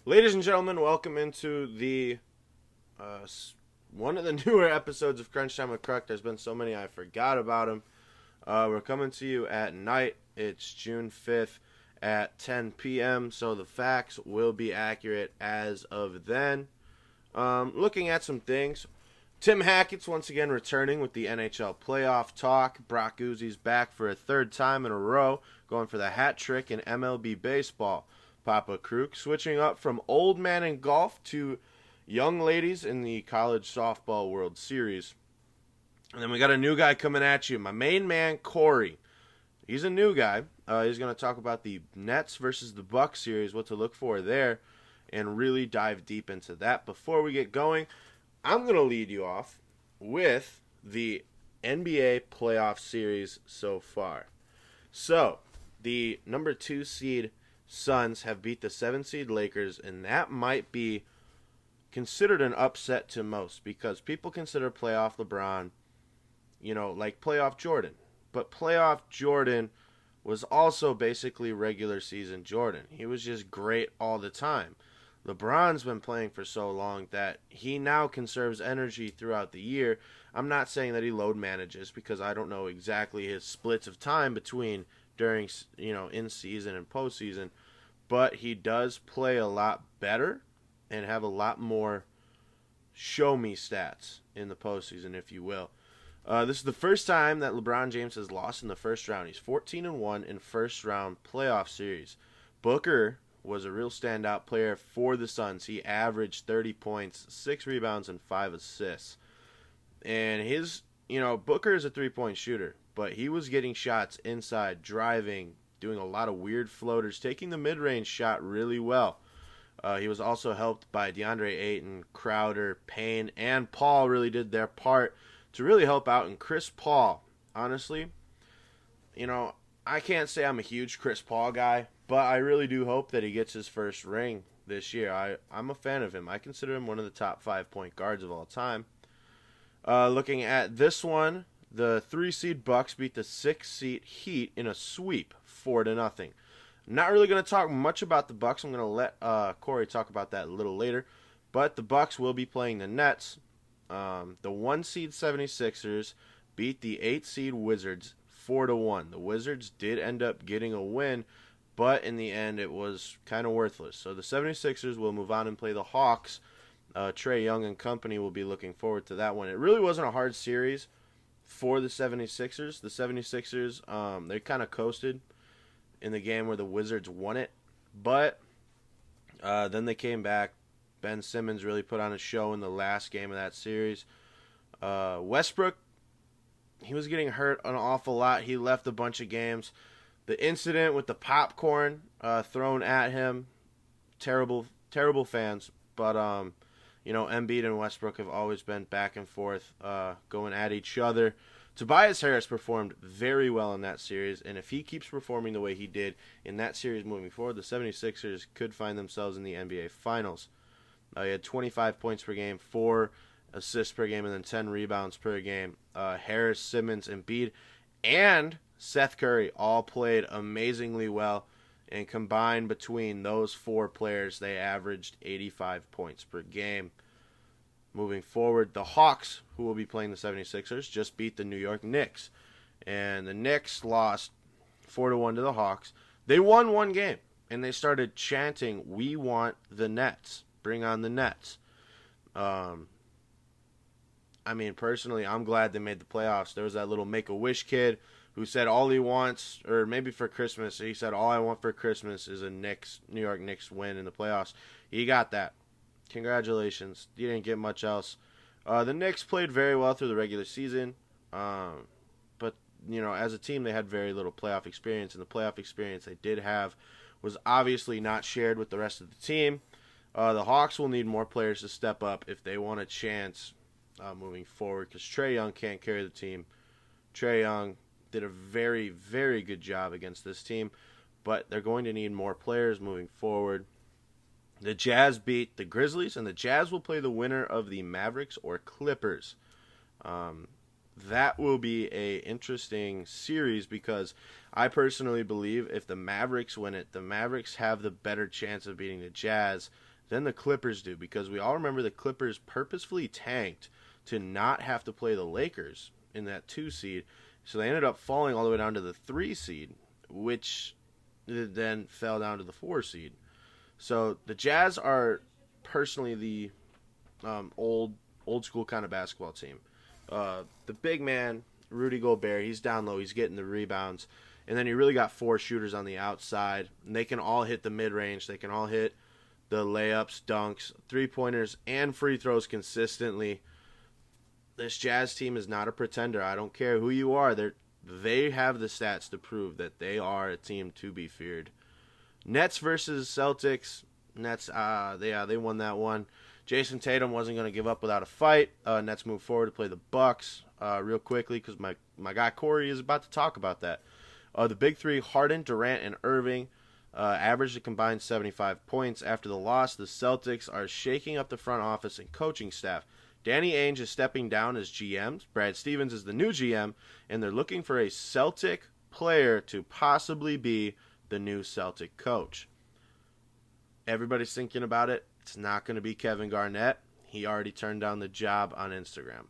Ladies and gentlemen, welcome into the one of the newer episodes of Crunch Time with Kruck. There's been so many I forgot about them. We're coming to you at night. It's June 5th at 10 p.m., so the facts will be accurate as of then. Looking at some things, Tim Hackett's once again returning with the NHL playoff talk. Brock Guzzi's back for a third time in a row, going for the hat trick in MLB baseball. Papa Kruck switching up from old man in golf to young ladies in the college softball World Series. And then we got a new guy coming at you, my main man, Cory. He's a new guy. He's going to talk about the Nets versus the Bucks series, what to look for there, and really dive deep into that. Before we get going, I'm going to lead you off with the NBA playoff series so far. So, the number 2 seed Suns have beat the 7 seed Lakers, and that might be considered an upset to most because people consider playoff LeBron, like playoff Jordan. But playoff Jordan was also basically regular season Jordan. He was just great all the time. LeBron's been playing for so long that he now conserves energy throughout the year. I'm not saying that he load manages because I don't know exactly his splits of time between during, in season and postseason, but he does play a lot better and have a lot more show me stats in the postseason, if you will. This is the first time that LeBron James has lost in the first round. He's 14-1 in first round playoff series. Booker was a real standout player for the Suns. He averaged 30 points, 6 rebounds, and 5 assists. And Booker is a three-point shooter, but he was getting shots inside, driving, doing a lot of weird floaters, taking the mid-range shot really well. He was also helped by DeAndre Ayton, Crowder, Payne, and Paul really did their part to really help out. And Chris Paul, honestly, I can't say I'm a huge Chris Paul guy, but I really do hope that he gets his first ring this year. I'm a fan of him. I consider him one of the top 5 point guards of all time. Looking at this one, the 3 seed Bucks beat the 6 seed Heat in a sweep, 4-0. I'm not really going to talk much about the Bucks. I'm going to let Cory talk about that a little later. But the Bucks will be playing the Nets. The 1 seed 76ers beat the 8 seed Wizards 4-1. The Wizards did end up getting a win, but in the end it was kind of worthless. So the 76ers will move on and play the Hawks. Trae Young and company will be looking forward to that one. It really wasn't a hard series for the 76ers. The 76ers, they kind of coasted in the game where the Wizards won it. But then they came back. Ben Simmons really put on a show in the last game of that series. Westbrook, he was getting hurt an awful lot. He left a bunch of games. The incident with the popcorn thrown at him, terrible, terrible fans. But Embiid and Westbrook have always been back and forth, going at each other. Tobias Harris performed very well in that series, and if he keeps performing the way he did in that series moving forward, the 76ers could find themselves in the NBA Finals. He had 25 points per game, 4 assists per game, and then 10 rebounds per game. Harris, Simmons, Embiid, and Seth Curry all played amazingly well. And combined between those 4 players, they averaged 85 points per game. Moving forward, the Hawks, who will be playing the 76ers, just beat the New York Knicks. And the Knicks lost 4-1 to the Hawks. They won 1 game, and they started chanting, "We want the Nets. Bring on the Nets." Personally, I'm glad they made the playoffs. There was that little Make-A-Wish kid who said all he wants, or maybe for Christmas, he said, all I want for Christmas is a New York Knicks win in the playoffs. He got that. Congratulations. You didn't get much else. The Knicks played very well through the regular season, but, as a team, they had very little playoff experience, and the playoff experience they did have was obviously not shared with the rest of the team. The Hawks will need more players to step up if they want a chance moving forward, because Trae Young can't carry the team. Trae Young did a very, very good job against this team, but they're going to need more players moving forward. The Jazz beat the Grizzlies, and the Jazz will play the winner of the Mavericks or Clippers. That will be a interesting series because I personally believe if the Mavericks win it, the Mavericks have the better chance of beating the Jazz than the Clippers do, because we all remember the Clippers purposefully tanked to not have to play the Lakers in that 2 seed. So they ended up falling all the way down to the 3 seed, which then fell down to the 4 seed. So the Jazz are personally the old school kind of basketball team. The big man, Rudy Gobert, he's down low. He's getting the rebounds. And then you really got 4 shooters on the outside. And they can all hit the mid-range. They can all hit the layups, dunks, three-pointers, and free throws consistently. This Jazz team is not a pretender. I don't care who you are. They have the stats to prove that they are a team to be feared. Nets versus Celtics. Nets, they won that one. Jason Tatum wasn't going to give up without a fight. Nets move forward to play the Bucks real quickly because my guy Cory is about to talk about that. The big three, Harden, Durant, and Irving, averaged a combined 75 points. After the loss, the Celtics are shaking up the front office and coaching staff. Danny Ainge is stepping down as GM. Brad Stevens is the new GM, and they're looking for a Celtic player to possibly be the new Celtic coach. Everybody's thinking about it. It's not going to be Kevin Garnett. He already turned down the job on Instagram.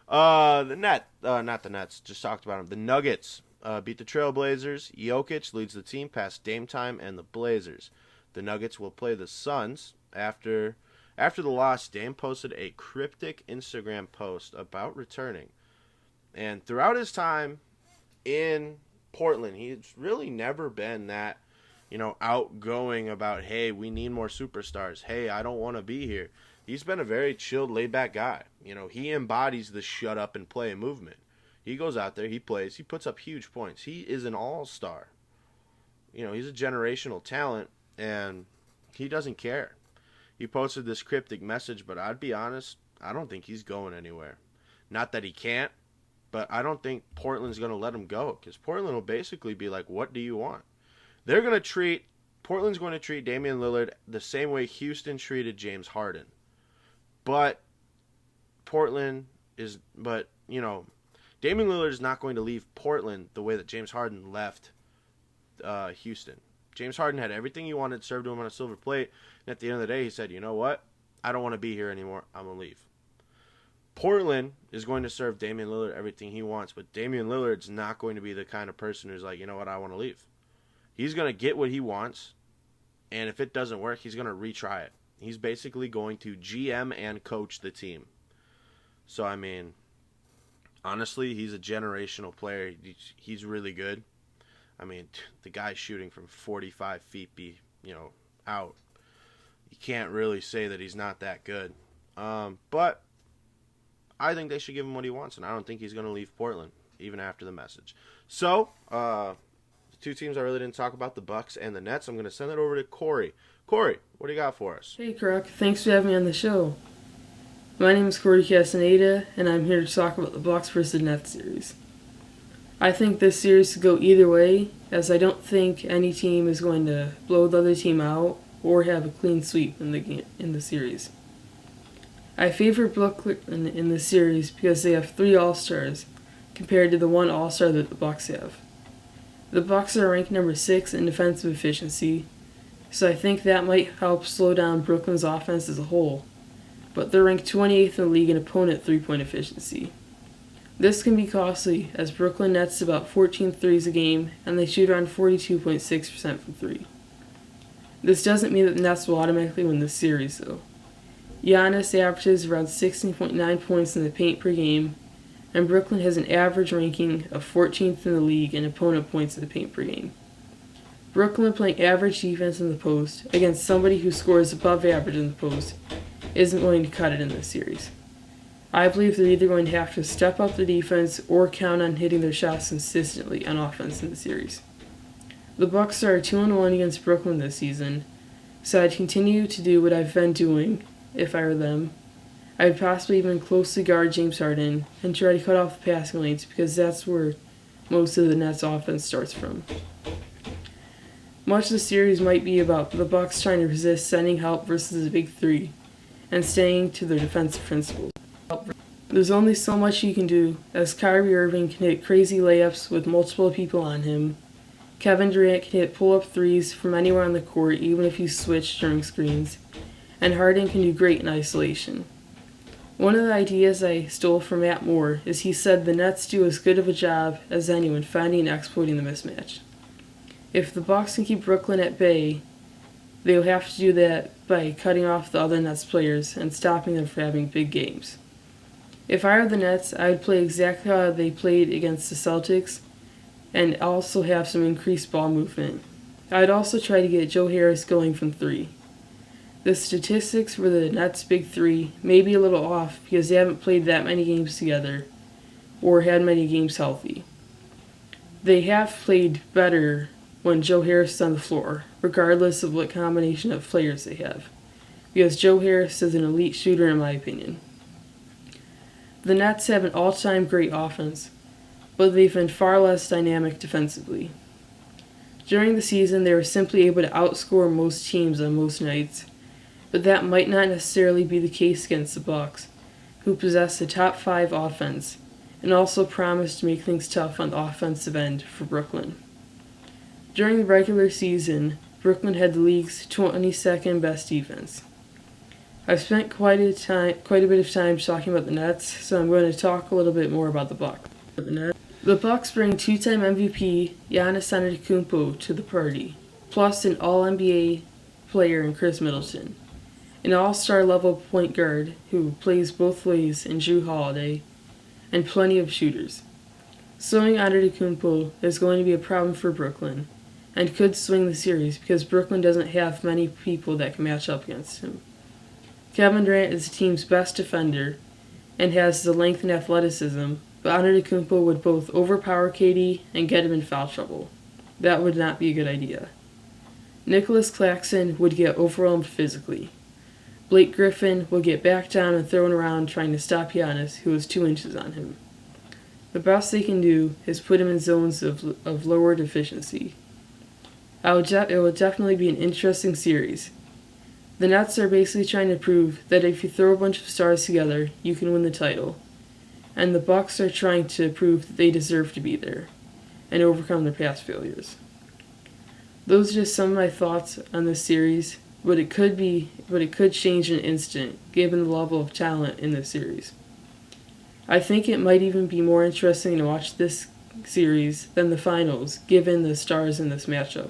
Not the Nets. Just talked about him. The Nuggets beat the Trailblazers. Jokic leads the team past Dame Time and the Blazers. The Nuggets will play the Suns. After the loss, Dame posted a cryptic Instagram post about returning. And throughout his time in Portland, he's really never been that, outgoing about, hey, we need more superstars. Hey, I don't want to be here. He's been a very chilled, laid-back guy. He embodies the shut up and play movement. He goes out there, he plays, he puts up huge points. He is an all-star. He's a generational talent, and he doesn't care. He posted this cryptic message, but I'd be honest, I don't think he's going anywhere. Not that he can't, but I don't think Portland's going to let him go, because Portland will basically be like, what do you want? Portland's going to treat Damian Lillard the same way Houston treated James Harden. But Damian Lillard is not going to leave Portland the way that James Harden left Houston. James Harden had everything he wanted served to him on a silver plate, and at the end of the day, he said, you know what? I don't want to be here anymore. I'm going to leave. Portland is going to serve Damian Lillard everything he wants, but Damian Lillard's not going to be the kind of person who's like, you know what, I want to leave. He's going to get what he wants, and if it doesn't work, he's going to retry it. He's basically going to GM and coach the team. So, honestly, he's a generational player. He's really good. The guy's shooting from 45 feet, out. You can't really say that he's not that good. But I think they should give him what he wants, and I don't think he's going to leave Portland, even after the message. So, the two teams I really didn't talk about, the Bucks and the Nets. I'm going to send it over to Cory. Cory, what do you got for us? Hey, Kruck. Thanks for having me on the show. My name is Cory Castaneda, and I'm here to talk about the Bucks versus Nets series. I think this series could go either way, as I don't think any team is going to blow the other team out or have a clean sweep in the series. I favor Brooklyn in the series because they have 3 All-Stars compared to the 1 All-Star that the Bucks have. The Bucks are ranked number 6 in defensive efficiency, so I think that might help slow down Brooklyn's offense as a whole, but they're ranked 28th in the league in opponent three-point efficiency. This can be costly, as Brooklyn nets about 14 threes a game, and they shoot around 42.6% from 3. This doesn't mean that the Nets will automatically win this series, though. Giannis averages around 16.9 points in the paint per game, and Brooklyn has an average ranking of 14th in the league in opponent points in the paint per game. Brooklyn playing average defense in the post against somebody who scores above average in the post isn't going to cut it in this series. I believe they're either going to have to step up the defense or count on hitting their shots consistently on offense in the series. The Bucks are 2-1 against Brooklyn this season, so I'd continue to do what I've been doing if I were them. I'd possibly even closely guard James Harden and try to cut off the passing lanes because that's where most of the Nets offense starts from. Much of the series might be about the Bucks trying to resist sending help versus the big three and staying to their defensive principles. There's only so much you can do, as Kyrie Irving can hit crazy layups with multiple people on him. Kevin Durant can hit pull-up threes from anywhere on the court even if you switch during screens. and Harden can do great in isolation. One of the ideas I stole from Matt Moore is he said the Nets do as good of a job as anyone finding and exploiting the mismatch. If the Bucks can keep Brooklyn at bay, they'll have to do that by cutting off the other Nets players and stopping them from having big games. If I were the Nets, I would play exactly how they played against the Celtics and also have some increased ball movement. I'd also try to get Joe Harris going from 3. The statistics for the Nets' big 3 may be a little off because they haven't played that many games together or had many games healthy. They have played better when Joe Harris is on the floor, regardless of what combination of players they have, because Joe Harris is an elite shooter in my opinion. The Nets have an all-time great offense, but they've been far less dynamic defensively. During the season, they were simply able to outscore most teams on most nights, but that might not necessarily be the case against the Bucks, who possess a top 5 offense and also promise to make things tough on the offensive end for Brooklyn. During the regular season, Brooklyn had the league's 22nd best defense. I've spent quite a bit of time talking about the Nets, so I'm going to talk a little bit more about the Bucks. The Bucks bring 2-time MVP Giannis Antetokounmpo to the party, plus an All-NBA player in Chris Middleton, an all-star level point guard who plays both ways in Jrue Holiday, and plenty of shooters. Slowing Antetokounmpo is going to be a problem for Brooklyn, and could swing the series because Brooklyn doesn't have many people that can match up against him. Kevin Durant is the team's best defender and has the length and athleticism, but Antetokounmpo would both overpower KD and get him in foul trouble. That would not be a good idea. Nicholas Claxton would get overwhelmed physically. Blake Griffin would get backed down and thrown around trying to stop Giannis, who was 2 inches on him. The best they can do is put him in zones of lower efficiency. It will definitely be an interesting series. The Nets are basically trying to prove that if you throw a bunch of stars together, you can win the title. And the Bucks are trying to prove that they deserve to be there and overcome their past failures. Those are just some of my thoughts on this series, but it could change in an instant given the level of talent in this series. I think it might even be more interesting to watch this series than the finals, given the stars in this matchup.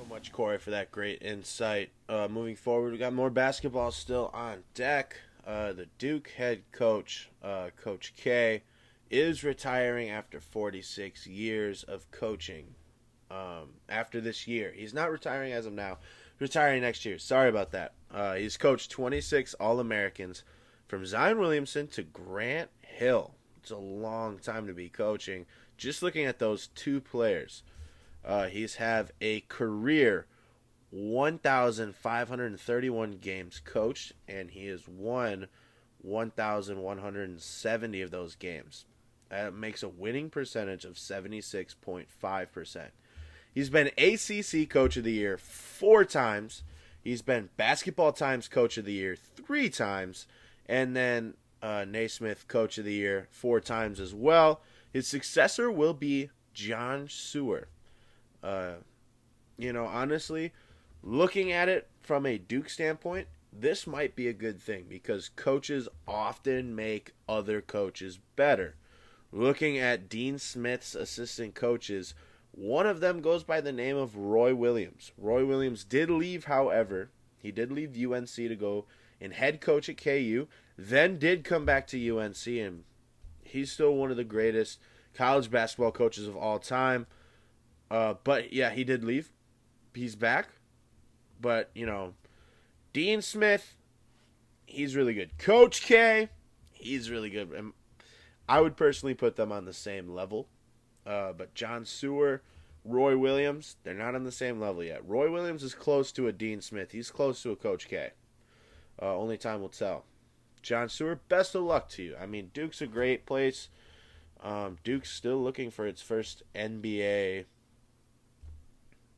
Much, Cory, for that great insight. Moving forward, we got more basketball still on deck. The Duke head coach, Coach K, is retiring after 46 years of coaching. After this year, he's not retiring as of now. Retiring next year. Sorry about that. He's coached 26 All-Americans, from Zion Williamson to Grant Hill. It's a long time to be coaching. Just looking at those 2 players. He's have a career 1,531 games coached, and he has won 1,170 of those games. That makes a winning percentage of 76.5%. He's been ACC Coach of the Year 4 times. He's been Basketball Times Coach of the Year 3 times, and then Naismith Coach of the Year 4 times as well. His successor will be John Sewer. Honestly, looking at it from a Duke standpoint, this might be a good thing because coaches often make other coaches better. Looking at Dean Smith's assistant coaches, one of them goes by the name of Roy Williams. Roy Williams did leave, however. He did leave UNC to go and head coach at KU, then did come back to UNC, and he's still one of the greatest college basketball coaches of all time. But yeah, he did leave. He's back. But, Dean Smith, he's really good. Coach K, he's really good. And I would personally put them on the same level. But John Sewer, Roy Williams, they're not on the same level yet. Roy Williams is close to a Dean Smith. He's close to a Coach K. Only time will tell. John Sewer, best of luck to you. I mean, Duke's a great place. Duke's still looking for its first NBA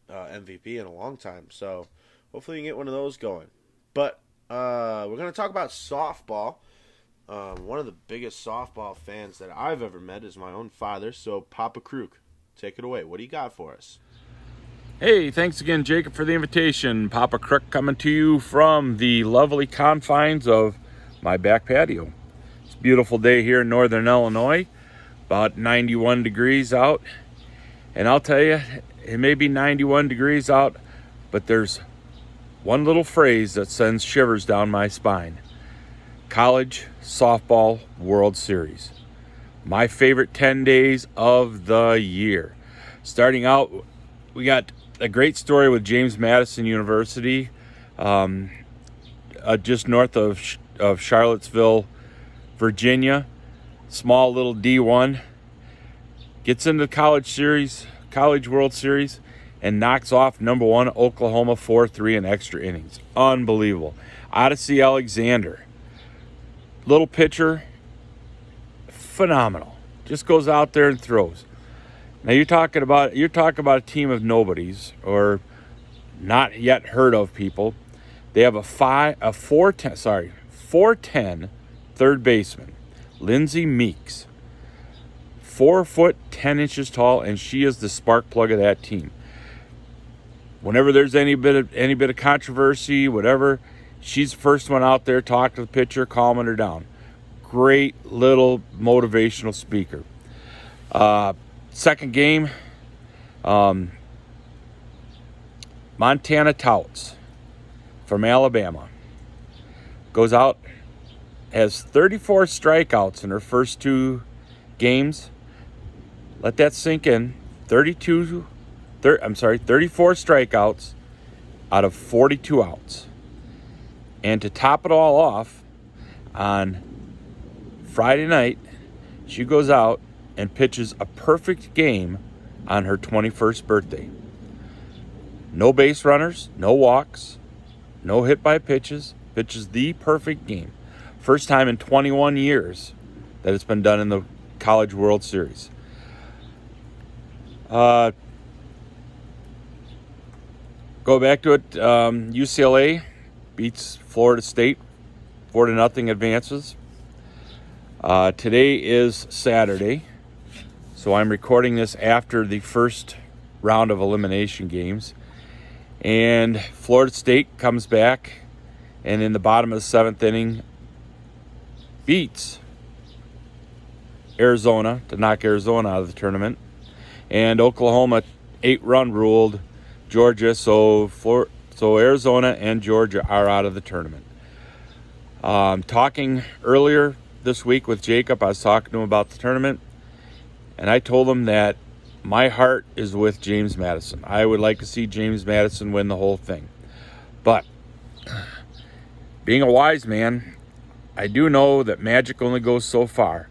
MVP in a long time. So hopefully you can get one of those going. But we're going to talk about softball. One of the biggest softball fans that I've ever met is my own father. So Papa Kruck, take it away. What do you got for us? Hey, thanks again, Jacob, for the invitation. Papa Kruck coming to you from the lovely confines of my back patio. It's a beautiful day here in northern Illinois, about 91 degrees out. And I'll tell you, it may be 91 degrees out, but there's one little phrase that sends shivers down my spine. College Softball World Series. My favorite 10 days of the year. Starting out, we got a great story with James Madison University, just north of Charlottesville, Virginia. Small little D1. Gets into the College World Series, and knocks off number 1 Oklahoma 4-3 in extra innings. Unbelievable. Odyssey Alexander. Little pitcher, phenomenal. Just goes out there and throws. Now you're talking about a team of nobodies or not yet heard of people. They have a 4'10" third baseman, Lindsay Meeks. 4 foot 10 inches tall, and she is the spark plug of that team. Whenever there's any bit of controversy, whatever, she's the first one out there talking to the pitcher, calming her down. Great little motivational speaker. Second game, Montana Touts from Alabama goes out, has 34 strikeouts in her first 2 games. Let that sink in. 34 strikeouts out of 42 outs. And to top it all off, on Friday night, she goes out and pitches a perfect game on her 21st birthday. No base runners, no walks, no hit by pitches. Pitches the perfect game. First time in 21 years that it's been done in the College World Series. Go back to it. UCLA beats Florida State 4-0, advances. Today is Saturday, so I'm recording this after the first round of elimination games. And Florida State comes back, and in the bottom of the 7th inning, beats Arizona to knock Arizona out of the tournament. And Oklahoma 8-run ruled Georgia, so Arizona and Georgia are out of the tournament. Talking earlier this week with Jacob, I was talking to him about the tournament, and I told him that my heart is with James Madison. I would like to see James Madison win the whole thing. But being a wise man, I do know that magic only goes so far.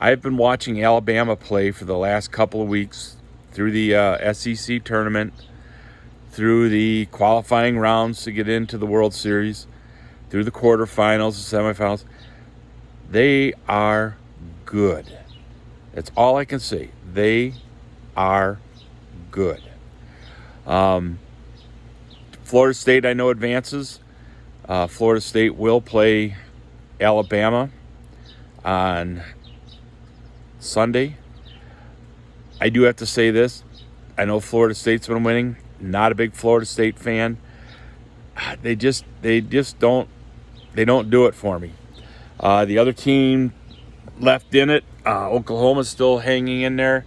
I've been watching Alabama play for the last couple of weeks through the SEC tournament, through the qualifying rounds to get into the World Series, through the quarterfinals, the semifinals. They are good. That's all I can say. They are good. Florida State, I know, advances. Florida State will play Alabama on Sunday. I do have to say this. I know Florida State's been winning. Not a big Florida State fan. They just don't do it for me. The other team left in it. Oklahoma's still hanging in there.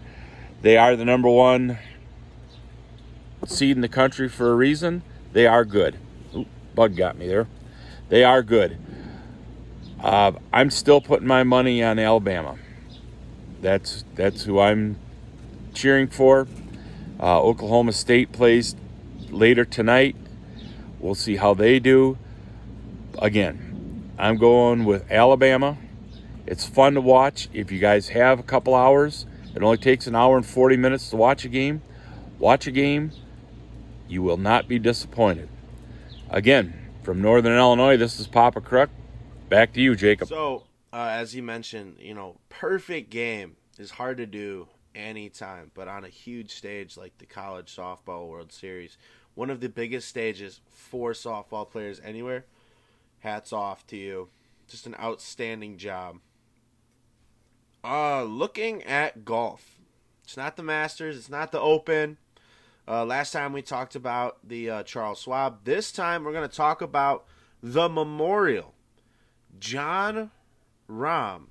They are the number 1 seed in the country for a reason. They are good. Ooh, bug got me there. They are good. I'm still putting my money on Alabama. That's who I'm cheering for. Oklahoma State plays later tonight. We'll see how they do. Again, I'm going with Alabama. It's fun to watch. If you guys have a couple hours, it only takes 1 hour and 40 minutes to watch a game. Watch a game. You will not be disappointed. Again, from Northern Illinois, this is Papa Kruck. Back to you, Jacob. So, as you mentioned, perfect game is hard to do anytime, but on a huge stage like the College Softball World Series, one of the biggest stages for softball players anywhere, hats off to you. Just an outstanding job. Looking at golf. It's not the Masters. It's not the Open. Last time we talked about the Charles Schwab. This time we're going to talk about the Memorial. Jon Rahm.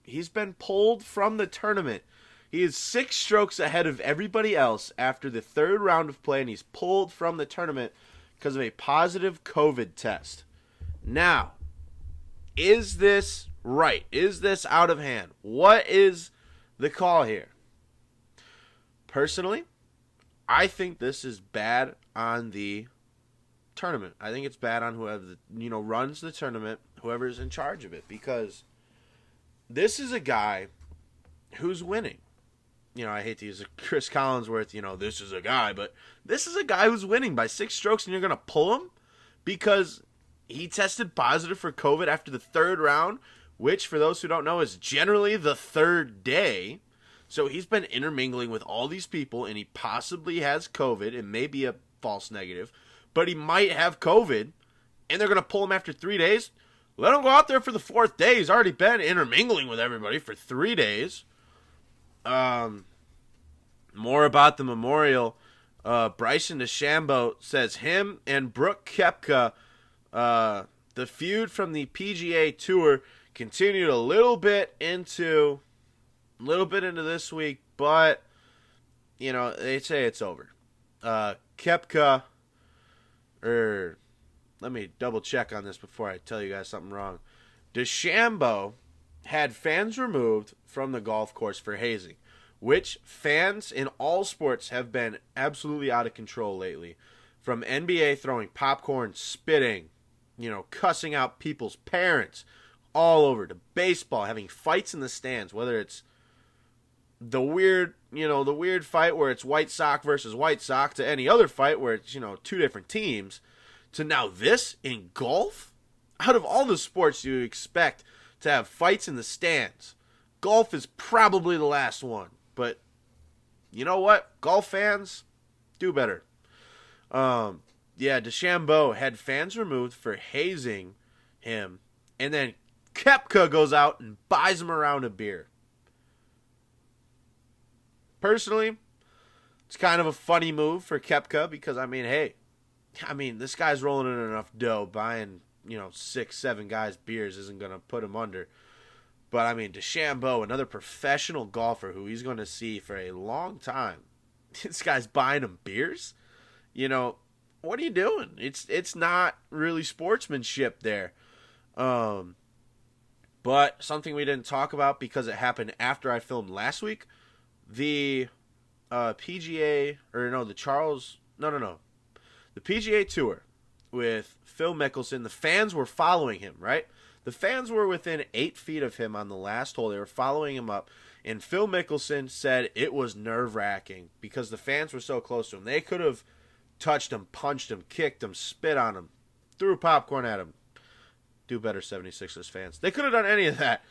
He's been pulled from the tournament. He is 6 strokes ahead of everybody else after the 3rd round of play, and he's pulled from the tournament because of a positive COVID test. Now, is this right? Is this out of hand? What is the call here? Personally, I think this is bad on the tournament. I think it's bad on whoever runs the tournament, whoever's in charge of it, because this is a guy who's winning. I hate to use a Chris Collinsworth, this is a guy, but this is a guy who's winning by 6 strokes, and you're going to pull him because he tested positive for COVID after the 3rd round, which, for those who don't know, is generally the 3rd day. So he's been intermingling with all these people, and he possibly has COVID. It may be a false negative, but he might have COVID, and they're going to pull him after 3 days. Let him go out there for the 4th day. He's already been intermingling with everybody for 3 days. More about the Memorial. Bryson DeChambeau says him and Brooke Koepka, the feud from the PGA Tour, continued a little bit into this week, but they say it's over. Koepka, let me double check on this before I tell you guys something wrong. DeChambeau had fans removed from the golf course for hazing, which fans in all sports have been absolutely out of control lately. From NBA throwing popcorn, spitting, cussing out people's parents, all over, to baseball having fights in the stands, whether it's the weird fight where it's White Sox versus White Sox, to any other fight where it's, 2 different teams, to now this in golf. Out of all the sports you expect to have fights in the stands, golf is probably the last one. But you know what? Golf fans, do better. DeChambeau had fans removed for hazing him, and then Koepka goes out and buys him a round of beer. Personally, it's kind of a funny move for Koepka because, this guy's rolling in enough dough. Buying, 6, 7 guys beers isn't going to put him under. But, DeChambeau, another professional golfer who he's going to see for a long time, this guy's buying him beers? What are you doing? It's not really sportsmanship there. But something we didn't talk about because it happened after I filmed last week, the the PGA Tour with Phil Mickelson, the fans were following him, right? The fans were within 8 feet of him on the last hole. They were following him up, and Phil Mickelson said it was nerve-wracking because the fans were so close to him. They could have touched him, punched him, kicked him, spit on him, threw popcorn at him. Do better, 76ers fans. They could have done any of that,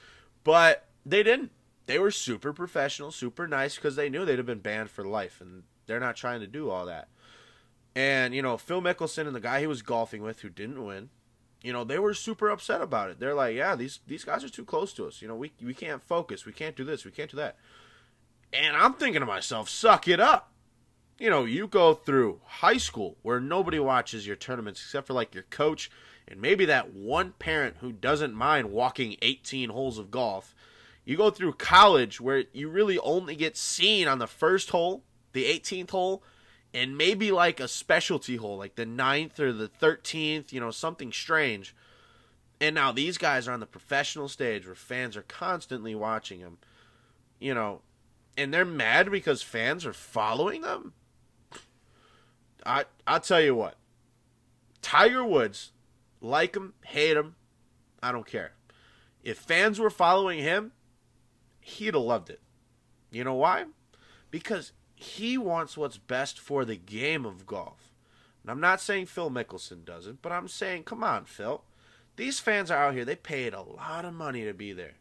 but they didn't. They were super professional, super nice, because they knew they'd have been banned for life, and they're not trying to do all that. And, Phil Mickelson and the guy he was golfing with who didn't win, they were super upset about it. They're like, yeah, these guys are too close to us. We can't focus. We can't do this. We can't do that. And I'm thinking to myself, suck it up. You go through high school where nobody watches your tournaments except for, your coach and maybe that one parent who doesn't mind walking 18 holes of golf. You go through college where you really only get seen on the first hole, the 18th hole, and maybe a specialty hole, like the 9th or the 13th, something strange. And now these guys are on the professional stage where fans are constantly watching them, and they're mad because fans are following them. I'll tell you what. Tiger Woods, like him, hate him, I don't care. If fans were following him, he'd have loved it. You know why? Because he wants what's best for the game of golf. And I'm not saying Phil Mickelson doesn't, but I'm saying, come on, Phil. These fans are out here. They paid a lot of money to be there.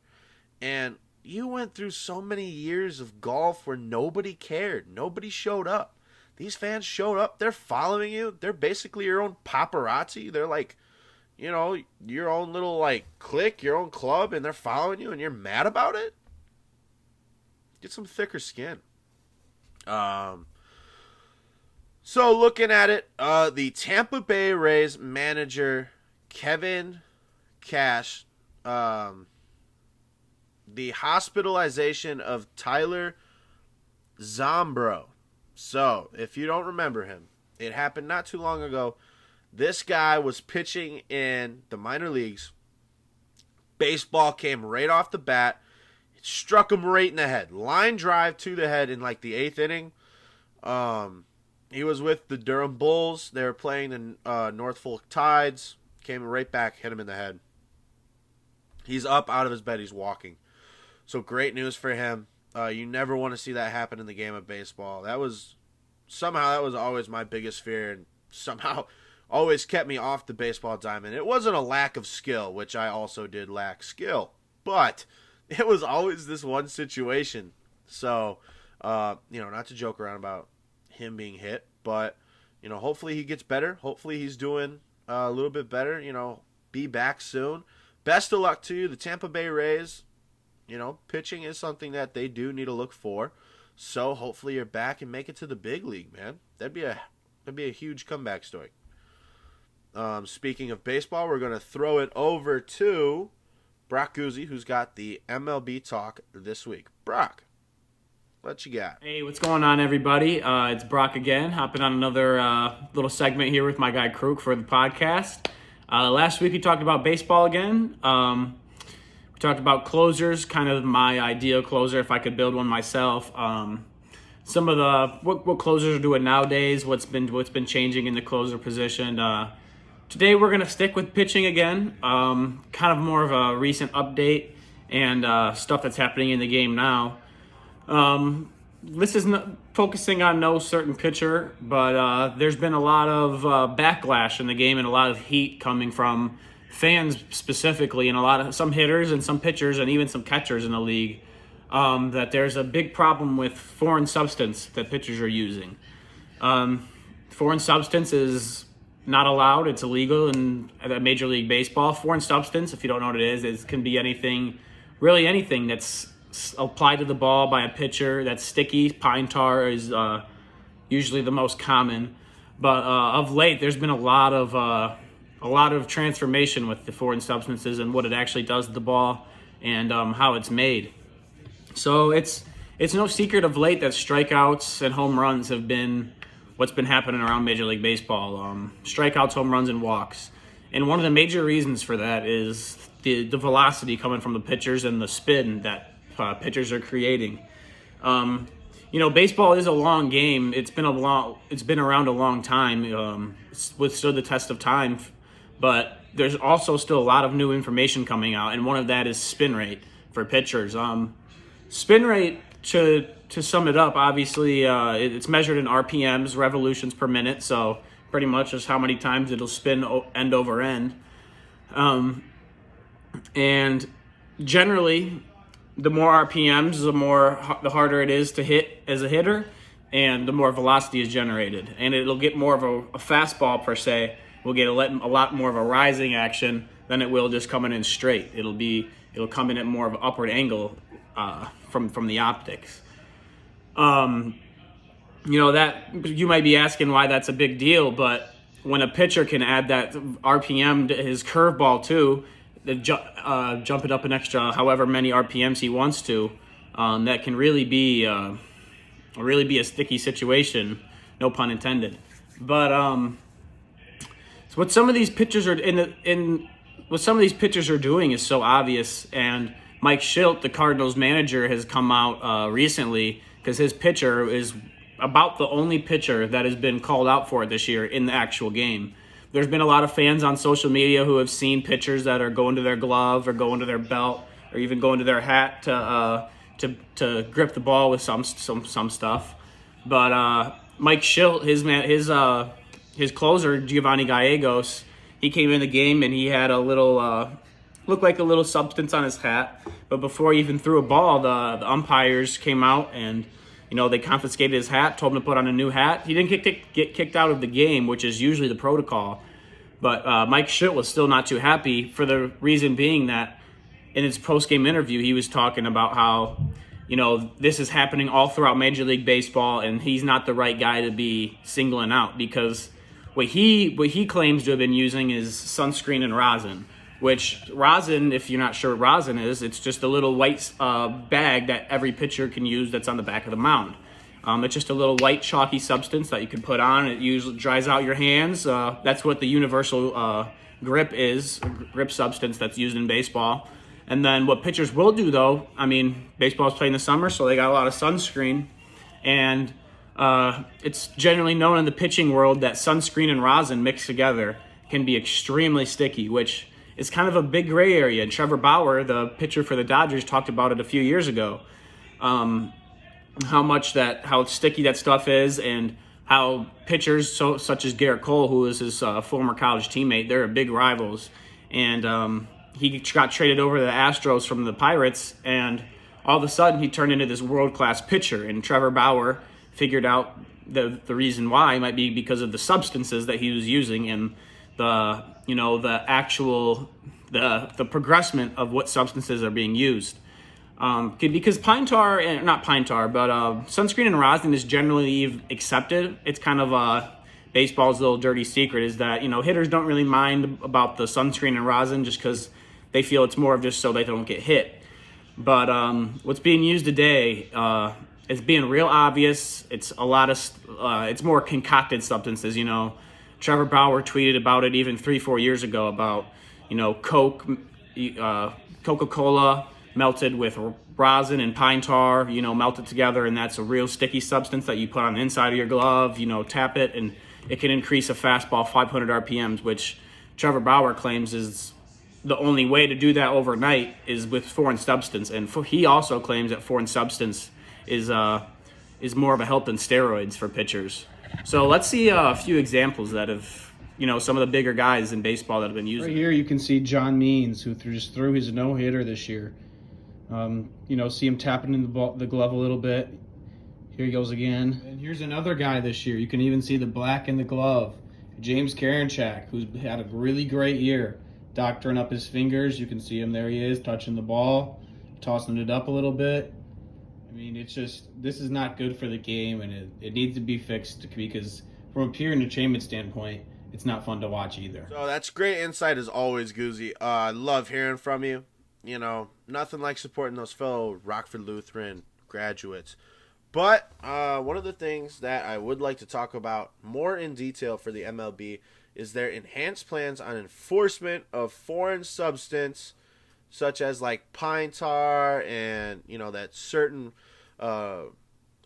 And you went through so many years of golf where nobody cared. Nobody showed up. These fans showed up. They're following you. They're basically your own paparazzi. They're like, your own little, clique, your own club, and they're following you, and you're mad about it? Get some thicker skin. So looking at it, the Tampa Bay Rays manager Kevin Cash, the hospitalization of Tyler Zombro. So if you don't remember him, it happened not too long ago. This guy was pitching in the minor leagues. Baseball came right off the bat. It struck him right in the head. Line drive to the head in like the 8th inning. He was with the Durham Bulls. They were playing the Norfolk Tides. Came right back, hit him in the head. He's up out of his bed. He's walking. So great news for him. You never want to see that happen in the game of baseball. That was always my biggest fear, and somehow always kept me off the baseball diamond. It wasn't a lack of skill, which I also did lack skill, but it was always this one situation. So, not to joke around about him being hit, but, hopefully he gets better. Hopefully he's doing a little bit better, be back soon. Best of luck to you. The Tampa Bay Rays, pitching is something that they do need to look for. So hopefully you're back and make it to the big league, man. That'd be a huge comeback story. Speaking of baseball, we're going to throw it over to Brock Guzzi, who's got the MLB talk this week. Brock, what you got? Hey, what's going on, everybody? It's Brock again, hopping on another little segment here with my guy Kruck for the podcast. Last week we talked about baseball again. We talked about closers, kind of my ideal closer if I could build one myself. Some of the what closers are doing nowadays, what's been changing in the closer position. Today we're going to stick with pitching again, kind of more of a recent update and stuff that's happening in the game now. This is not focusing on no certain pitcher, but there's been a lot of backlash in the game and a lot of heat coming from fans specifically, and some hitters and some pitchers and even some catchers in the league, that there's a big problem with foreign substance that pitchers are using. Foreign substance is not allowed. It's illegal in Major League Baseball. Foreign substance, if you don't know what it is, it can be anything, really anything that's applied to the ball by a pitcher that's sticky. Pine tar is usually the most common, but of late there's been a lot of transformation with the foreign substances and what it actually does to the ball and how it's made. So it's no secret of late that strikeouts and home runs have been what's been happening around Major League Baseball. Strikeouts, home runs, and walks. And one of the major reasons for that is the velocity coming from the pitchers and the spin that pitchers are creating. Baseball is a long game. It's been around a long time. It's withstood the test of time, but there's also still a lot of new information coming out, and one of that is spin rate for pitchers. Spin rate, to sum it up, obviously, it's measured in RPMs, revolutions per minute, so pretty much just how many times it'll spin end over end. And generally, the more RPMs, the harder it is to hit as a hitter, and the more velocity is generated. And it'll get more of a fastball, per se. We'll get a lot more of a rising action than it will just coming in straight. It'll come in at more of an upward angle from the optics. That you might be asking why that's a big deal, but when a pitcher can add that RPM to his curveball too, jump it up an extra however many RPMs he wants to, that can really be a sticky situation, no pun intended. But so what some of these pitchers are doing is so obvious, and Mike Shildt, the Cardinals manager, has come out recently because his pitcher is about the only pitcher that has been called out for it this year in the actual game. There's been a lot of fans on social media who have seen pitchers that are going to their glove or going to their belt or even going to their hat to grip the ball with some stuff. But Mike Shildt, his closer Giovanni Gallegos, he came in the game and he had a little looked like a little substance on his hat. But before he even threw a ball, the umpires came out and they confiscated his hat, told him to put on a new hat. He didn't get kicked out of the game, which is usually the protocol. But Mike Shildt was still not too happy, for the reason being that in his post-game interview, he was talking about how this is happening all throughout Major League Baseball, and he's not the right guy to be singling out, because what he claims to have been using is sunscreen and rosin. Which rosin, if you're not sure what rosin is, it's just a little white bag that every pitcher can use that's on the back of the mound. It's just a little white chalky substance that you can put on. It usually dries out your hands. That's what the universal grip is, grip substance that's used in baseball. And then what pitchers will do, though, baseball's playing in the summer, so they got a lot of sunscreen. And it's generally known in the pitching world that sunscreen and rosin mixed together can be extremely sticky, which is kind of a big gray area. And Trevor Bauer, the pitcher for the Dodgers, talked about it a few years ago. How sticky that stuff is, and how pitchers such as Garrett Cole, who is his former college teammate, they're big rivals. And he got traded over to the Astros from the Pirates, and all of a sudden he turned into this world-class pitcher. And Trevor Bauer figured out the reason why might be because of the substances that he was using, and the progressment of what substances are being used. Because sunscreen and rosin is generally accepted. It's kind of baseball's little dirty secret, is that hitters don't really mind about the sunscreen and rosin just because they feel it's more of just so they don't get hit. But what's being used today is being real obvious. It's it's more concocted substances. Trevor Bauer tweeted about it even 3-4 years ago about Coca-Cola melted with rosin and pine tar, melted together, and that's a real sticky substance that you put on the inside of your glove, tap it, and it can increase a fastball 500 RPMs, which Trevor Bauer claims is the only way to do that overnight is with foreign substance. And he also claims that foreign substance is more of a help than steroids for pitchers. So let's see a few examples that have, some of the bigger guys in baseball that have been using. Right here you can see John Means, who just threw his no-hitter this year. See him tapping in the glove a little bit. Here he goes again. And here's another guy this year. You can even see the black in the glove. James Karinchak, who's had a really great year. Doctoring up his fingers. You can see him. There he is, touching the ball, tossing it up a little bit. This is not good for the game, and it needs to be fixed, because from a pure entertainment standpoint, it's not fun to watch either. So that's great insight as always, Goozy. I love hearing from you. Nothing like supporting those fellow Rockford Lutheran graduates. But one of the things that I would like to talk about more in detail for the MLB is their enhanced plans on enforcement of foreign substance, such as like pine tar and, that certain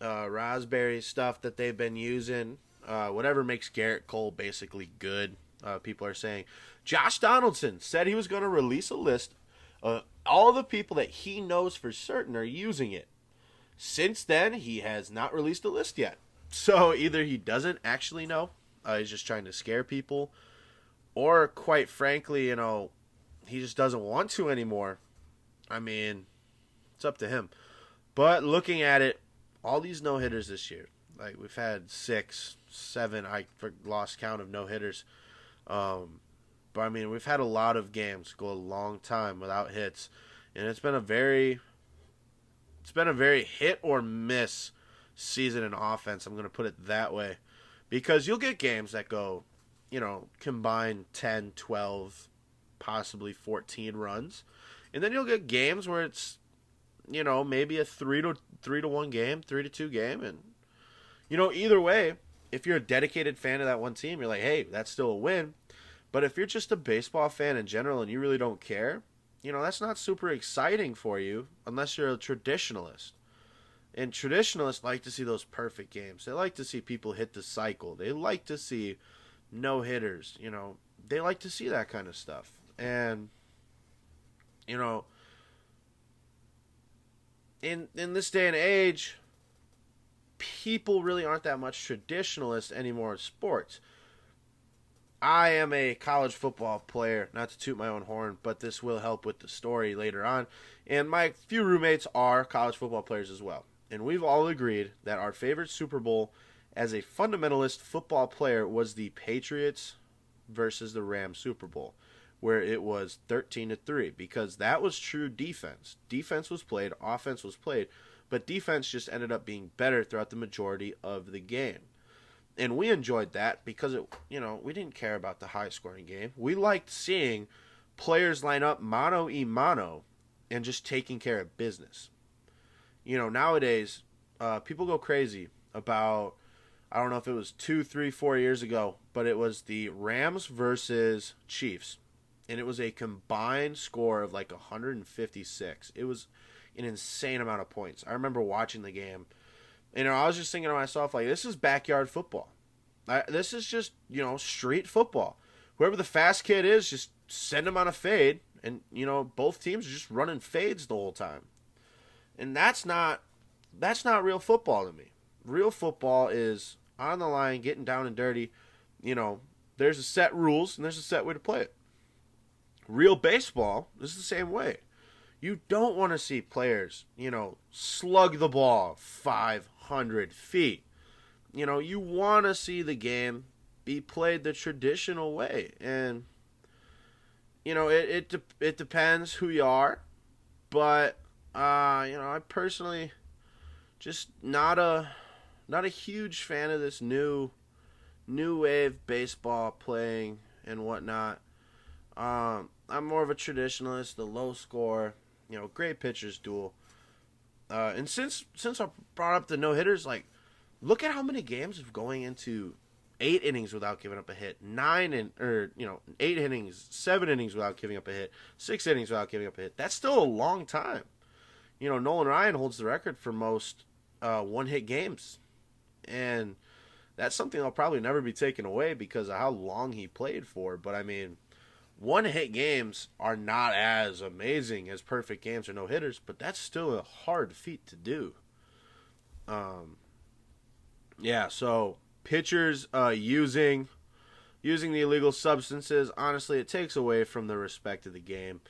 raspberry stuff that they've been using. Whatever makes Garrett Cole basically good, people are saying. Josh Donaldson said he was going to release a list of all the people that he knows for certain are using it. Since then, he has not released a list yet. So either he doesn't actually know, he's just trying to scare people, or quite frankly, he just doesn't want to anymore. It's up to him. But looking at it, all these no-hitters this year, like we've had 6, 7, I lost count of no-hitters. But we've had a lot of games go a long time without hits, and it's been a very hit or miss season in offense. I'm going to put it that way, because you'll get games that go, combined 10, 12, possibly 14 runs, and then you'll get games where it's, maybe a 3-1 game, 3-2 game, and either way, if you're a dedicated fan of that one team, you're like, hey, that's still a win. But if you're just a baseball fan in general and you really don't care, that's not super exciting for you unless you're a traditionalist. And traditionalists like to see those perfect games. They like to see people hit the cycle. They like to see no-hitters. They like to see that kind of stuff. And, in this day and age, people really aren't that much traditionalists anymore in sports. I am a college football player, not to toot my own horn, but this will help with the story later on. And my few roommates are college football players as well. And we've all agreed that our favorite Super Bowl as a fundamentalist football player was the Patriots versus the Rams Super Bowl, where it was 13-3, because that was true defense. Defense was played, offense was played, but defense just ended up being better throughout the majority of the game. And we enjoyed that because we didn't care about the high scoring game. We liked seeing players line up mano a mano and just taking care of business. Nowadays, people go crazy about, I don't know if it was 2, 3, 4 years ago, but it was the Rams versus Chiefs. And it was a combined score of like 156. It was an insane amount of points. I remember watching the game. And I was just thinking to myself, like, this is backyard football. This is just, street football. Whoever the fast kid is, just send him on a fade. And, both teams are just running fades the whole time. And that's not real football to me. Real football is on the line, getting down and dirty. There's a set rules and there's a set way to play it. Real baseball is the same way. You don't want to see players, slug the ball 500 feet. You want to see the game be played the traditional way. And, it depends who you are. But, I personally just not a huge fan of this new wave baseball playing and whatnot. I'm more of a traditionalist, the low score, great pitchers duel. And since I brought up the no-hitters, like, look at how many games of going into 8 innings without giving up a hit, 8 innings, 7 innings without giving up a hit, 6 innings without giving up a hit. That's still a long time. Nolan Ryan holds the record for most one-hit games. And that's something that'll probably never be taken away because of how long he played for. But, I mean, one-hit games are not as amazing as perfect games or no-hitters, but that's still a hard feat to do. So pitchers using the illegal substances, honestly, it takes away from the respect of the game.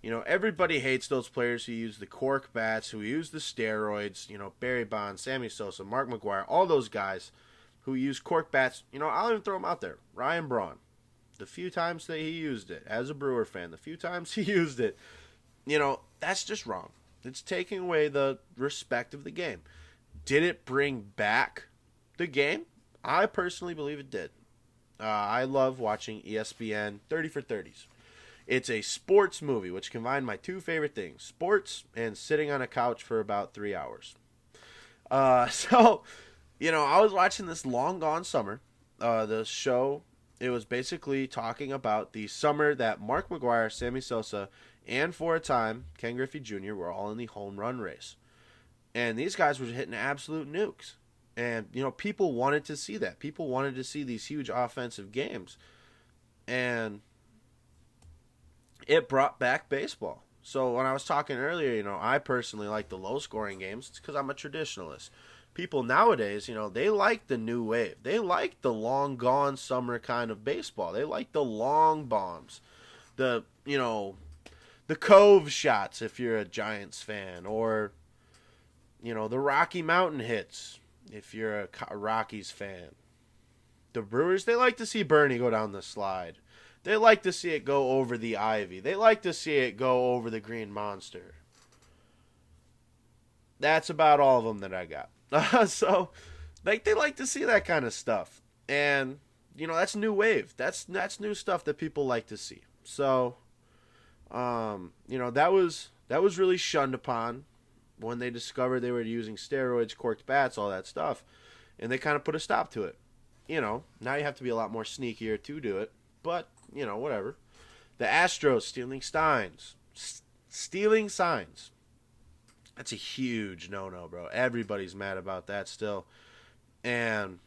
Everybody hates those players who use the cork bats, who use the steroids, Barry Bonds, Sammy Sosa, Mark McGwire, all those guys who use cork bats. I'll even throw them out there. Ryan Braun. The few times that he used it, as a Brewer fan, the few times he used it, that's just wrong. It's taking away the respect of the game. Did it bring back the game? I personally believe it did. I love watching ESPN 30 for 30s. It's a sports movie, which combined my two favorite things, sports and sitting on a couch for about 3 hours. I was watching this Long Gone Summer, the show. It was basically talking about the summer that Mark McGwire, Sammy Sosa, and for a time, Ken Griffey Jr. were all in the home run race. And these guys were hitting absolute nukes. And, people wanted to see that. People wanted to see these huge offensive games. And it brought back baseball. So when I was talking earlier, I personally like the low-scoring games. It's because I'm a traditionalist. People nowadays, they like the new wave. They like the long gone summer kind of baseball. They like the long bombs. The Cove shots if you're a Giants fan. Or, the Rocky Mountain hits if you're a Rockies fan. The Brewers, they like to see Bernie go down the slide. They like to see it go over the ivy. They like to see it go over the green monster. That's about all of them that I got. So, they like to see that kind of stuff. And, that's new wave. That's new stuff that people like to see. So, that was really shunned upon when they discovered they were using steroids, corked bats, all that stuff. And they kind of put a stop to it. Now you have to be a lot more sneakier to do it. But, whatever. The Astros stealing signs. That's a huge no-no, bro. Everybody's mad about that still. And,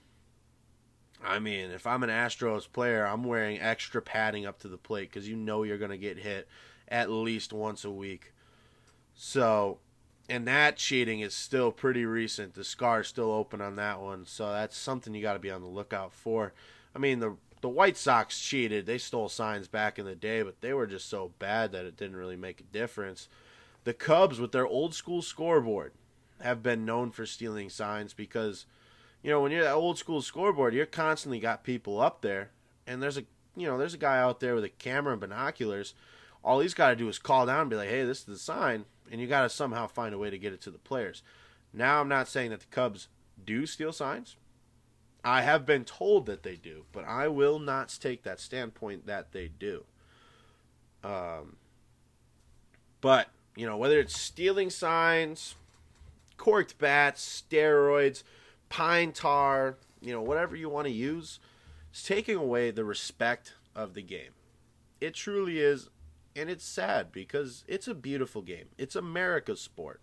I mean, if I'm an Astros player, I'm wearing extra padding up to the plate because you're going to get hit at least once a week. So, and that cheating is still pretty recent. The scar's still open on that one. So that's something you got to be on the lookout for. I mean, the White Sox cheated. They stole signs back in the day, but they were just so bad that it didn't really make a difference. The Cubs, with their old school scoreboard, have been known for stealing signs because, when you're that old school scoreboard, you're constantly got people up there, and there's a guy out there with a camera and binoculars. All he's got to do is call down and be like, hey, this is the sign, and you got to somehow find a way to get it to the players. Now, I'm not saying that the Cubs do steal signs. I have been told that they do, but I will not take that standpoint that they do. But, whether it's stealing signs, corked bats, steroids, pine tar, whatever you want to use, it's taking away the respect of the game. It truly is, and it's sad because it's a beautiful game. It's America's sport.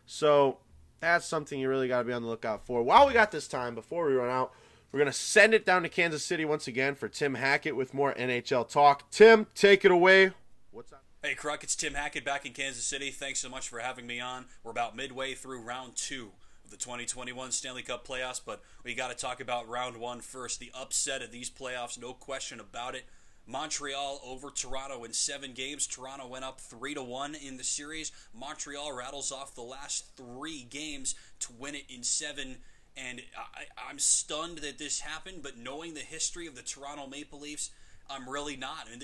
So that's something you really got to be on the lookout for. While we got this time, before we run out, we're going to send it down to Kansas City once again for Tim Hackett with more NHL talk. Tim, take it away. What's up? Hey, Kruck, it's Tim Hackett back in Kansas City. Thanks so much for having me on. We're about midway through round 2 of the 2021 Stanley Cup playoffs, but we got to talk about round 1 first. The upset of these playoffs, no question about it. Montreal over Toronto in 7 games. Toronto went up 3-1 in the series. Montreal rattles off the last 3 games to win it in 7. And I'm stunned that this happened, but knowing the history of the Toronto Maple Leafs, I'm really not. And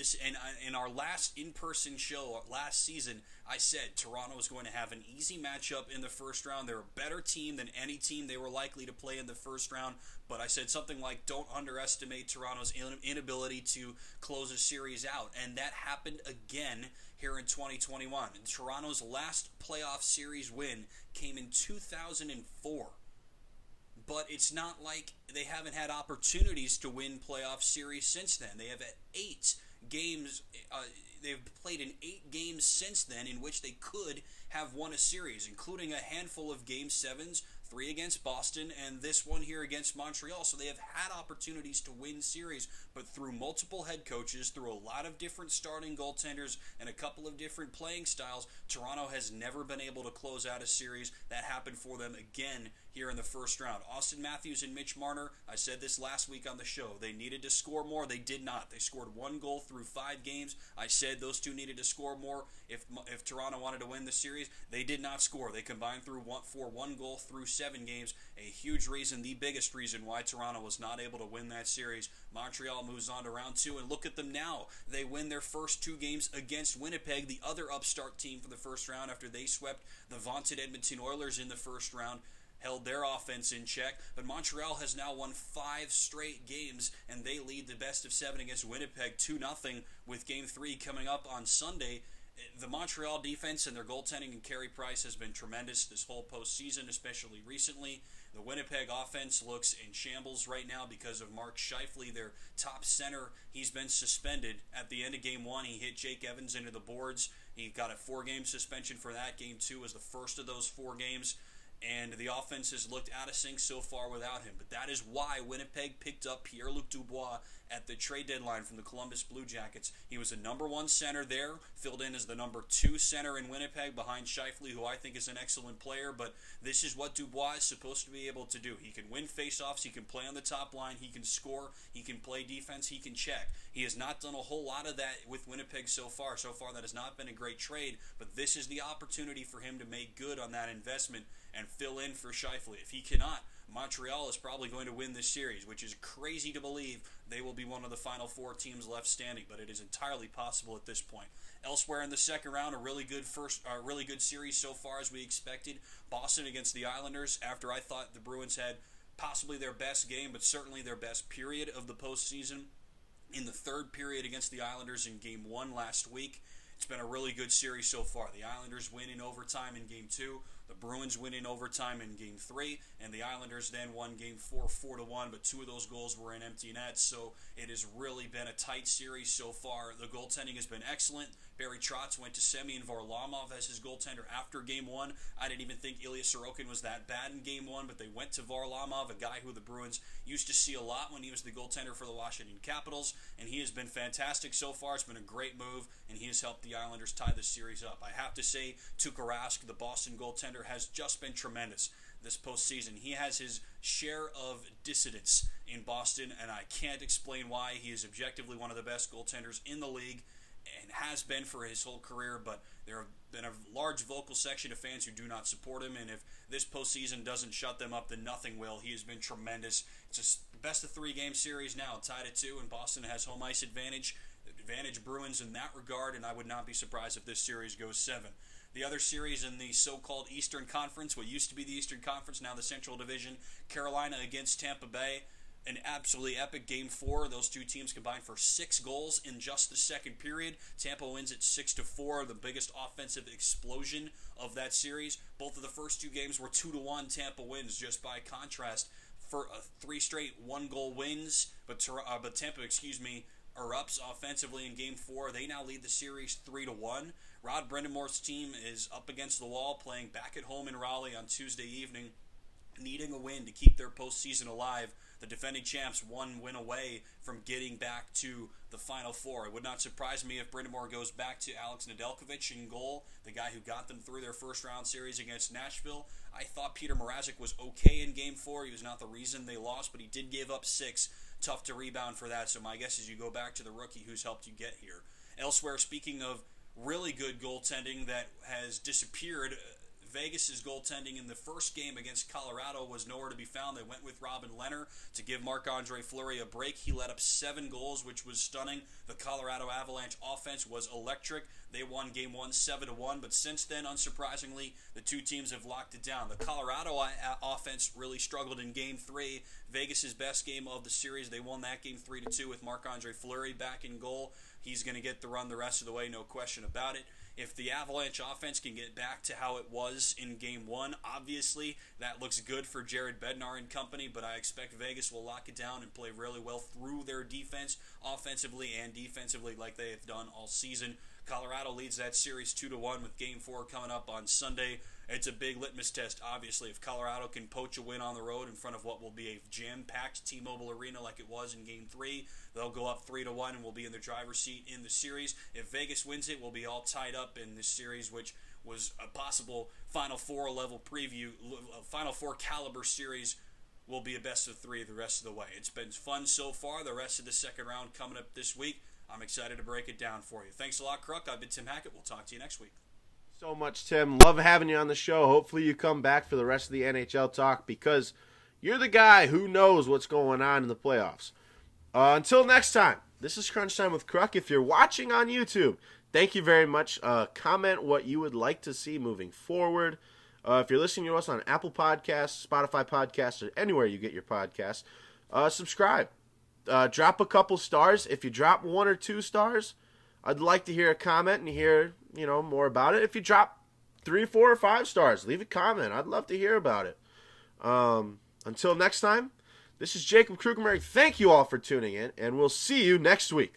in our last in-person show last season, I said Toronto was going to have an easy matchup in the first round. They're a better team than any team they were likely to play in the first round. But I said something like, don't underestimate Toronto's inability to close a series out. And that happened again here in 2021. And Toronto's last playoff series win came in 2004. But it's not like they haven't had opportunities to win playoff series since then. They have had 8 games. They've played in 8 games since then in which they could have won a series, including a handful of Game 7s, 3 against Boston, and this one here against Montreal. So they have had opportunities to win series, but through multiple head coaches, through a lot of different starting goaltenders, and a couple of different playing styles, Toronto has never been able to close out a series. That happened for them again here in the first round. Austin Matthews and Mitch Marner, I said this last week on the show, they needed to score more. They did not. They scored 1 goal through 5 games. I said those two needed to score more if Toronto wanted to win the series. They did not score. They combined for 1 goal through 7 games. A huge reason, the biggest reason why Toronto was not able to win that series. Montreal moves on to round 2, and look at them now. They win their first 2 games against Winnipeg, the other upstart team for the first round, after they swept the vaunted Edmonton Oilers in the first round, held their offense in check. But Montreal has now won 5 straight games, and they lead the best of 7 against Winnipeg 2-0 with Game 3 coming up on Sunday. The Montreal defense and their goaltending and Carey Price has been tremendous this whole postseason, especially recently. The Winnipeg offense looks in shambles right now because of Mark Scheifele, their top center. He's been suspended. At the end of Game 1, he hit Jake Evans into the boards. He got a 4-game suspension for that. Game 2 was the first of those 4 games. And the offense has looked out of sync so far without him. But that is why Winnipeg picked up Pierre-Luc Dubois at the trade deadline from the Columbus Blue Jackets. He was a number 1 center there, filled in as the number 2 center in Winnipeg behind Scheifele, who I think is an excellent player. But this is what Dubois is supposed to be able to do. He can win faceoffs, he can play on the top line, he can score, he can play defense, he can check. He has not done a whole lot of that with Winnipeg so far. So far, that has not been a great trade, but this is the opportunity for him to make good on that investment and fill in for Scheifele. If he cannot, Montreal is probably going to win this series, which is crazy to believe. They will be one of the final 4 teams left standing, but it is entirely possible at this point. Elsewhere in the second round, a really good series so far as we expected. Boston against the Islanders, after I thought the Bruins had possibly their best game, but certainly their best period of the postseason. In the third period against the Islanders in Game 1 last week, it's been a really good series so far. The Islanders win in overtime in Game 2. The Bruins win in overtime in Game 3. And the Islanders then won Game 4 4-1, but 2 of those goals were in empty nets. So it has really been a tight series so far. The goaltending has been excellent. Barry Trotz went to Semyon Varlamov as his goaltender after Game 1. I didn't even think Ilya Sorokin was that bad in Game 1, but they went to Varlamov, a guy who the Bruins used to see a lot when he was the goaltender for the Washington Capitals, and he has been fantastic so far. It's been a great move, and he has helped the Islanders tie the series up. I have to say, Tuukka Rask, the Boston goaltender, has just been tremendous this postseason. He has his share of dissidence in Boston, and I can't explain why. He is objectively one of the best goaltenders in the league, and has been for his whole career, but there have been a large vocal section of fans who do not support him, and if this postseason doesn't shut them up, then nothing will. He has been tremendous. It's just the best of 3-game series now, tied at 2, and Boston has home ice advantage Bruins in that regard, and I would not be surprised if this series goes 7. The other series in the so-called Eastern Conference, what used to be the Eastern Conference, now the Central Division, Carolina against Tampa Bay. An absolutely epic Game 4. Those two teams combined for 6 goals in just the second period. Tampa wins it 6-4, the biggest offensive explosion of that series. Both of the first 2 games were 2-1. Tampa wins. Just by contrast, for 3 straight 1-goal wins, but Tampa, erupts offensively in Game 4. They now lead the series 3-1. Rod Brendamore's team is up against the wall, playing back at home in Raleigh on Tuesday evening, needing a win to keep their postseason alive. The defending champs 1 win away from getting back to the Final Four. It would not surprise me if Brindamore goes back to Alex Nedeljkovic in goal, the guy who got them through their first-round series against Nashville. I thought Peter Mrazek was okay in Game 4. He was not the reason they lost, but he did give up 6. Tough to rebound for that, so my guess is you go back to the rookie who's helped you get here. Elsewhere, speaking of really good goaltending that has disappeared, Vegas' goaltending in the first game against Colorado was nowhere to be found. They went with Robin Lehner to give Marc-Andre Fleury a break. He let up 7 goals, which was stunning. The Colorado Avalanche offense was electric. They won Game 1 7-1, but since then, unsurprisingly, the two teams have locked it down. The Colorado offense really struggled in Game 3. Vegas' best game of the series. They won that game 3-2 with Marc-Andre Fleury back in goal. He's going to get the run the rest of the way, no question about it. If the Avalanche offense can get back to how it was in Game 1, obviously that looks good for Jared Bednar and company, but I expect Vegas will lock it down and play really well through their defense, offensively and defensively, like they have done all season. Colorado leads that series 2-1 with Game 4 coming up on Sunday. It's a big litmus test, obviously. If Colorado can poach a win on the road in front of what will be a jam-packed T-Mobile Arena like it was in Game 3, they'll go up 3-1 and will be in the driver's seat in the series. If Vegas wins it, we'll be all tied up in this series, which was a possible Final Four level preview, Final Four caliber series. Will be a best of 3 the rest of the way. It's been fun so far. The rest of the second round coming up this week. I'm excited to break it down for you. Thanks a lot, Kruck. I've been Tim Hackett. We'll talk to you next week. So much, Tim. Love having you on the show. Hopefully you come back for the rest of the NHL talk because you're the guy who knows what's going on in the playoffs. Until next time, this is Crunch Time with Kruck. If you're watching on YouTube, thank you very much. Comment what you would like to see moving forward. If you're listening to us on Apple Podcasts, Spotify Podcasts, or anywhere you get your podcasts, subscribe. Drop a couple stars. If you drop 1 or 2 stars, I'd like to hear a comment and hear, more about it. If you drop 3, 4, or 5 stars, leave a comment. I'd love to hear about it. Until next time, this is Jacob Krukenberg. Thank you all for tuning in, and we'll see you next week.